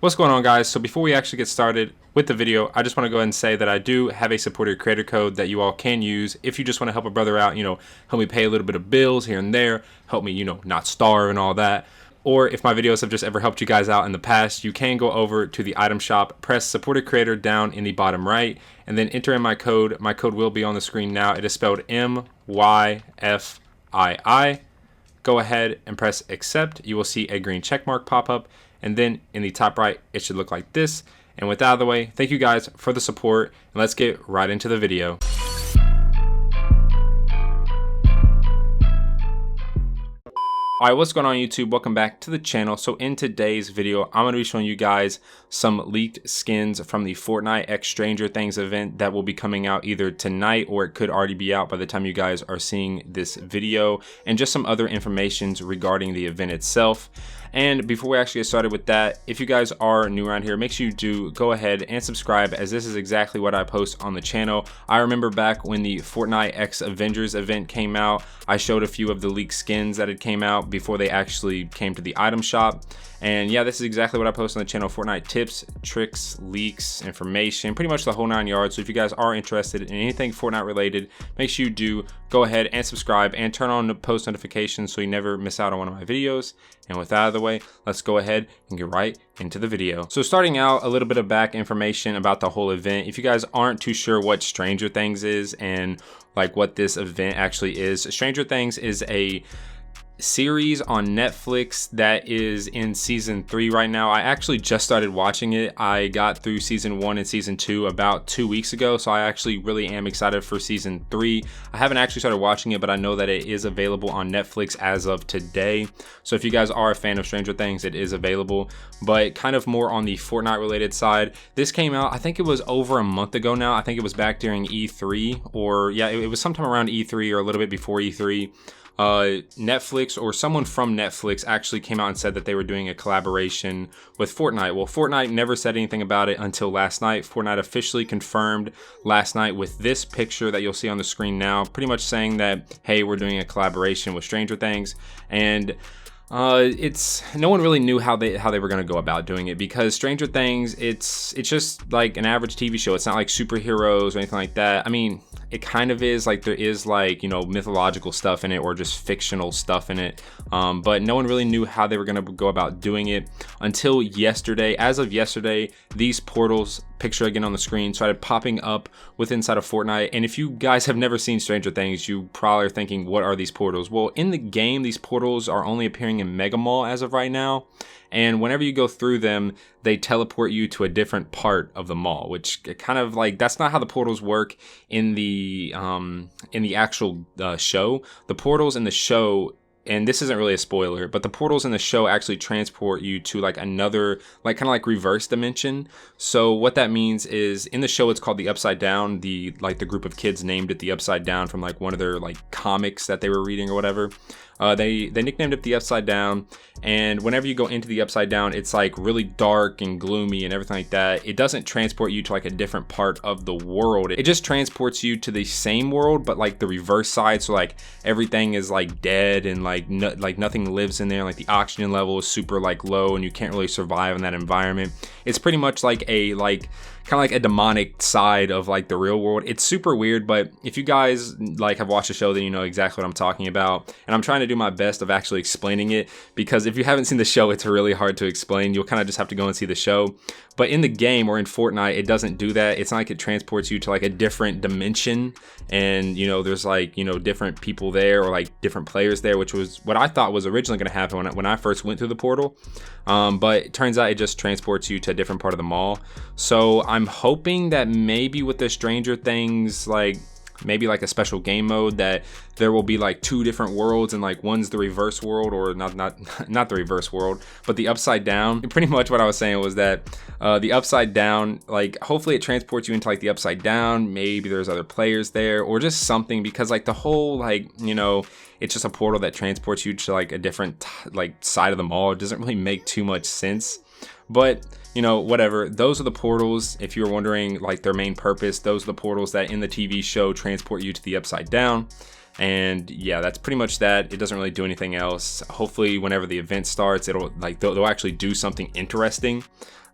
What's going on, guys? So before we actually get started with the video, I just want to go ahead and say that I do have a Support-A-Creator Code that you all can use if you just want to help a brother out, help me pay a little bit of bills here and there, help me, not starve and all that. Or if my videos have just ever helped you guys out in the past, you can go over to the item shop, press Support-A-Creator down in the bottom right, and then enter in my code. My code will be on the screen now. It is spelled myfii. Go ahead and press accept. You will see a green check mark pop up, and then in the top right it should look like this. And with that out of the way, thank you guys for the support, and let's get right into the video. Alright, what's going on YouTube? Welcome back to the channel. So in today's video, I'm going to be showing you guys some leaked skins from the Fortnite X Stranger Things event that will be coming out either tonight or it could already be out by the time you guys are seeing this video, and just some other information regarding the event itself. And before we actually get started with that, if you guys are new around here, make sure you do go ahead and subscribe, as this is exactly what I post on the channel. I remember back when the Fortnite X Avengers event came out, I showed a few of the leaked skins that had came out before they actually came to the item shop. And yeah, this is exactly what I post on the channel: Fortnite tips, tricks, leaks, information, pretty much the whole 9 yards. So if you guys are interested in anything Fortnite related, make sure you do go ahead and subscribe and turn on the post notifications so you never miss out on one of my videos. And with that out of the way, let's go ahead and get right into the video. So starting out, a little bit of back information about the whole event. If you guys aren't too sure what Stranger Things is and like what this event actually is, Stranger Things is a series on Netflix that is in season 3 right now. I actually just started watching it. I got through season 1 and season 2 about 2 weeks ago, so I actually really am excited for season 3. I haven't actually started watching it, but I know that it is available on Netflix as of today. So if you guys are a fan of Stranger Things, it is available. But kind of more on the Fortnite related side, this came out, I think it was over a month ago now. I think it was back during E3, or yeah, it was sometime around E3 or a little bit before E3. Netflix, or someone from Netflix, actually came out and said that they were doing a collaboration with Fortnite. Well, Fortnite never said anything about it until last night. Fortnite officially confirmed last night with this picture that you'll see on the screen now, pretty much saying that, hey, we're doing a collaboration with Stranger Things. And it's no one really knew how they were going to go about doing it, because Stranger Things, it's just like an average TV show. It's not like superheroes or anything like that. I mean, it kind of is, like there is like, mythological stuff in it or just fictional stuff in it, but no one really knew how they were going to go about doing it until yesterday. As of yesterday, these portals, picture again on the screen, started popping up with inside of Fortnite. And if you guys have never seen Stranger Things, you probably are thinking, what are these portals? Well, in the game, these portals are only appearing in Mega Mall as of right now, and whenever you go through them, they teleport you to a different part of the mall, which kind of like, that's not how the portals work in the actual show. The portals in the show, and this isn't really a spoiler, but the portals in the show actually transport you to like another, like kind of like reverse dimension. So what that means is, in the show it's called the Upside Down. The group of kids named it the Upside Down from like one of their like comics that they were reading or whatever. They nicknamed it the Upside Down, and whenever you go into the Upside Down, it's like really dark and gloomy and everything like that. It doesn't transport you to like a different part of the world. It just transports you to the same world, but like the reverse side. So like everything is like dead, and like nothing lives in there. Like the oxygen level is super like low, and you can't really survive in that environment. It's pretty much like a kind of like a demonic side of like the real world. It's super weird, but if you guys like have watched the show, then you know exactly what I'm talking about. And I'm trying to do my best of actually explaining it, because if you haven't seen the show, it's really hard to explain. You'll kind of just have to go and see the show. But in the game or in Fortnite, it doesn't do that. It's not like it transports you to like a different dimension, and there's like different people there, or like different players there, which was what I thought was originally going to happen when I first went through the portal. But it turns out it just transports you to a different part of the mall. So I'm hoping that maybe with the Stranger Things, like maybe like a special game mode, that there will be like 2 different worlds, and like one's the reverse world, or not the reverse world, but the Upside Down. Pretty much what I was saying was that the Upside Down, like hopefully it transports you into like the Upside Down. Maybe there's other players there or just something, because like the whole it's just a portal that transports you to like a different like side of the mall. It doesn't really make too much sense. But whatever, those are the portals. If you're wondering like their main purpose, those are the portals that in the TV show transport you to the Upside Down. And yeah, that's pretty much that. It doesn't really do anything else. Hopefully whenever the event starts, it'll like they'll actually do something interesting.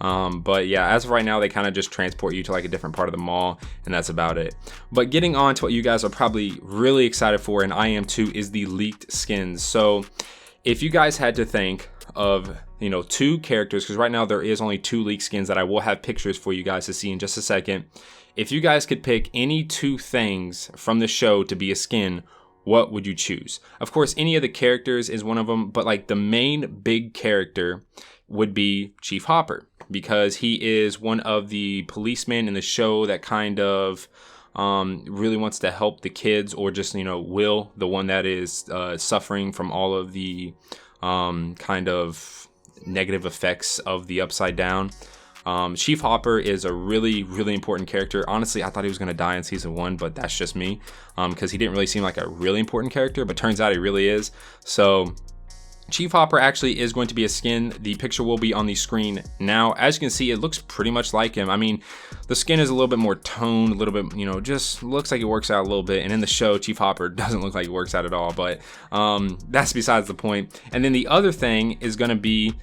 But yeah, as of right now, they kind of just transport you to like a different part of the mall, and that's about it. But getting on to what you guys are probably really excited for, and I am too, is the leaked skins. So if you guys had to think of, you know, 2 characters, because right now there is only 2 leaked skins that I will have pictures for you guys to see in just a second. If you guys could pick any 2 things from the show to be a skin, what would you choose? Of course, any of the characters is one of them, but like the main big character would be Chief Hopper, because he is one of the policemen in the show that kind of really wants to help the kids, or just, you know, Will, the one that is suffering from all of the kind of negative effects of the Upside Down. Chief Hopper is a really, really important character. Honestly, I thought he was going to die in season 1, but that's just me, because he didn't really seem like a really important character, but turns out he really is. So Chief Hopper actually is going to be a skin. The picture will be on the screen now. As you can see, it looks pretty much like him. I mean, the skin is a little bit more toned, a little bit, you know, just looks like it works out a little bit. And in the show, Chief Hopper doesn't look like it works out at all, but that's besides the point. And then the other thing is going to be,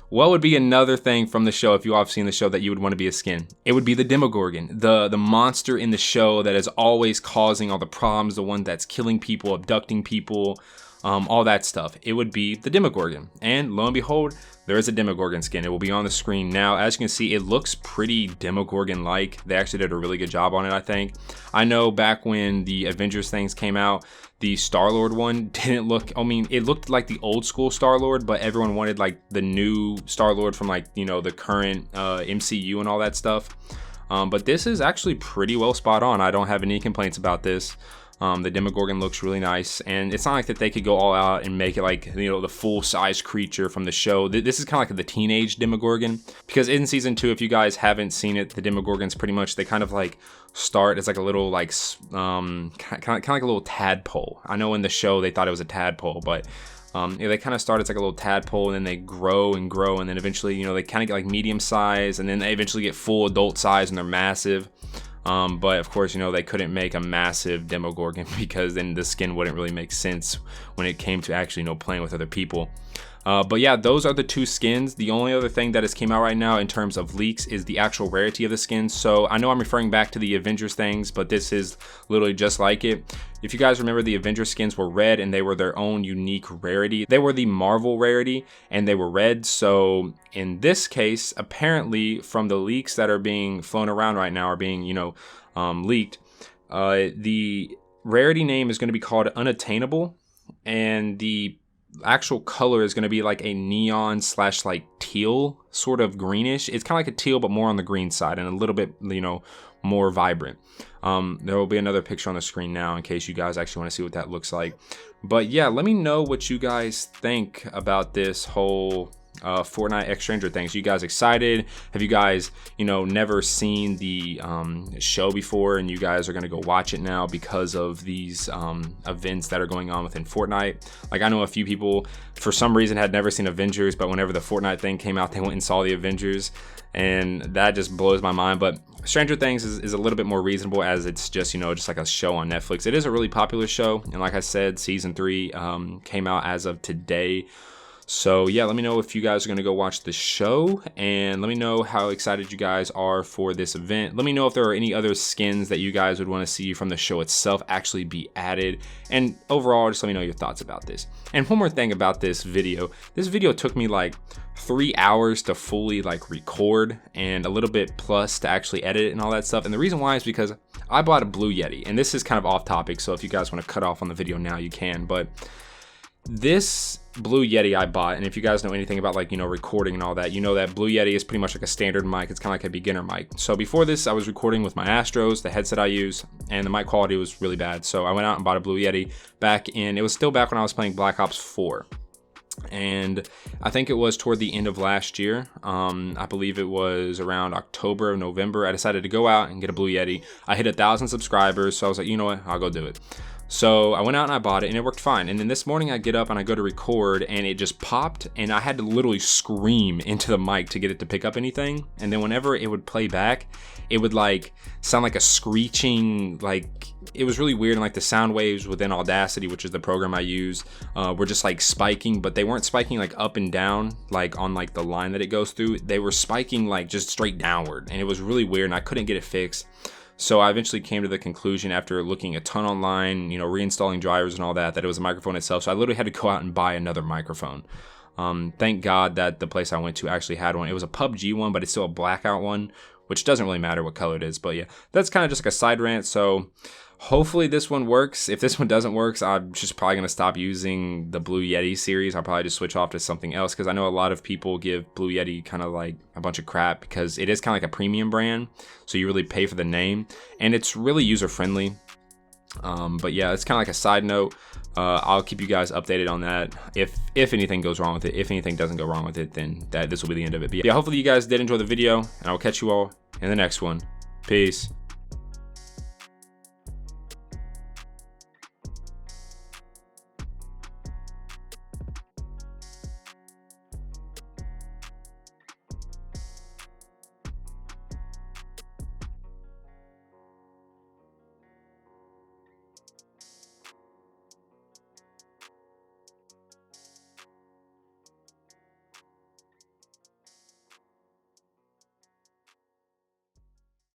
what would be another thing from the show, if you all have seen the show, that you would want to be a skin? It would be the Demogorgon, the monster in the show that is always causing all the problems, the one that's killing people, abducting people, all that stuff. It would be the Demogorgon. And lo and behold, there is a Demogorgon skin. It will be on the screen now. As you can see, it looks pretty Demogorgon-like. They actually did a really good job on it, I think. I know back when the Avengers things came out, the Star-Lord one didn't look, I mean, it looked like the old school Star-Lord, but everyone wanted like the new Star-Lord from like, you know, the current MCU and all that stuff. But this is actually pretty well spot on. I don't have any complaints about this. The Demogorgon looks really nice, and it's not like that they could go all out and make it like, you know, the full-size creature from the show. This is kind of like the teenage Demogorgon, because in season 2, if you guys haven't seen it, the Demogorgons pretty much, they kind of like start as like a little like kind of like a little tadpole. I know in the show they thought it was a tadpole, but yeah, they kind of start as like a little tadpole, and then they grow and grow, and then eventually, you know, they kind of get like medium size, and then they eventually get full adult size, and they're massive. But of course, you know, they couldn't make a massive Demogorgon, because then the skin wouldn't really make sense when it came to actually, you know, playing with other people. But yeah, those are the 2 skins. The only other thing that has came out right now in terms of leaks is the actual rarity of the skins. So I know I'm referring back to the Avengers things, but this is literally just like it. If you guys remember, the Avengers skins were red, and they were their own unique rarity. They were the Marvel rarity, and they were red. So in this case, apparently from the leaks that are being flown around right now, are being, you know, leaked, the rarity name is going to be called Unattainable, and the actual color is going to be like a neon / like teal, sort of greenish. It's kind of like a teal, but more on the green side, and a little bit, you know, more vibrant. There will be another picture on the screen now in case you guys actually want to see what that looks like. But yeah, let me know what you guys think about this whole Fortnite X Stranger things. You guys excited? Have you guys, you know, never seen the show before, and you guys are gonna go watch it now because of these events that are going on within Fortnite? Like, I know a few people for some reason had never seen Avengers, but whenever the Fortnite thing came out, they went and saw the Avengers, and that just blows my mind. But Stranger Things is a little bit more reasonable, as it's just, you know, just like a show on Netflix. It is a really popular show, and like I said, season 3 came out as of today. So yeah, let me know if you guys are going to go watch the show, and let me know how excited you guys are for this event. Let me know if there are any other skins that you guys would want to see from the show itself actually be added, and overall, just let me know your thoughts about this. And one more thing about this video took me like 3 hours to fully like record, and a little bit plus to actually edit it and all that stuff. And the reason why is because I bought a Blue Yeti, and this is kind of off topic, so if you guys want to cut off on the video now, you can. But this Blue Yeti I bought, and if you guys know anything about, like, you know, recording and all that, you know that Blue Yeti is pretty much like a standard mic. It's kind of like a beginner mic. So before this, I was recording with my Astros, the headset I use, and the mic quality was really bad. So I went out and bought a Blue Yeti it was still back when I was playing Black Ops 4. And I think it was toward the end of last year. I believe it was around October or November. I decided to go out and get a Blue Yeti. I hit 1,000 subscribers, so I was like, you know what, I'll go do it. So I went out and I bought it and it worked fine. And then this morning I get up and I go to record and it just popped and I had to literally scream into the mic to get it to pick up anything. And then whenever it would play back, it would like sound like a screeching, like it was really weird. And like the sound waves within Audacity, which is the program I use, were just like spiking, but they weren't spiking like up and down, like on like the line that it goes through. They were spiking like just straight downward. And it was really weird and I couldn't get it fixed. So I eventually came to the conclusion after looking a ton online, you know, reinstalling drivers and all that, that it was a microphone itself. So I literally had to go out and buy another microphone. Thank God that the place I went to actually had one. It was a PUBG one, but it's still a blackout one, which doesn't really matter what color it is. But yeah, that's kind of just like a side rant. So hopefully this one works. If this one doesn't work, I'm just probably going to stop using the Blue Yeti series. I'll probably just switch off to something else, because I know a lot of people give Blue Yeti kind of like a bunch of crap because it is kind of like a premium brand. So you really pay for the name and it's really user friendly. But yeah, it's kind of like a side note. I'll keep you guys updated on that. If anything goes wrong with it, if anything doesn't go wrong with it, then this will be the end of it. But yeah, hopefully you guys did enjoy the video and I will catch you all in the next one. Peace.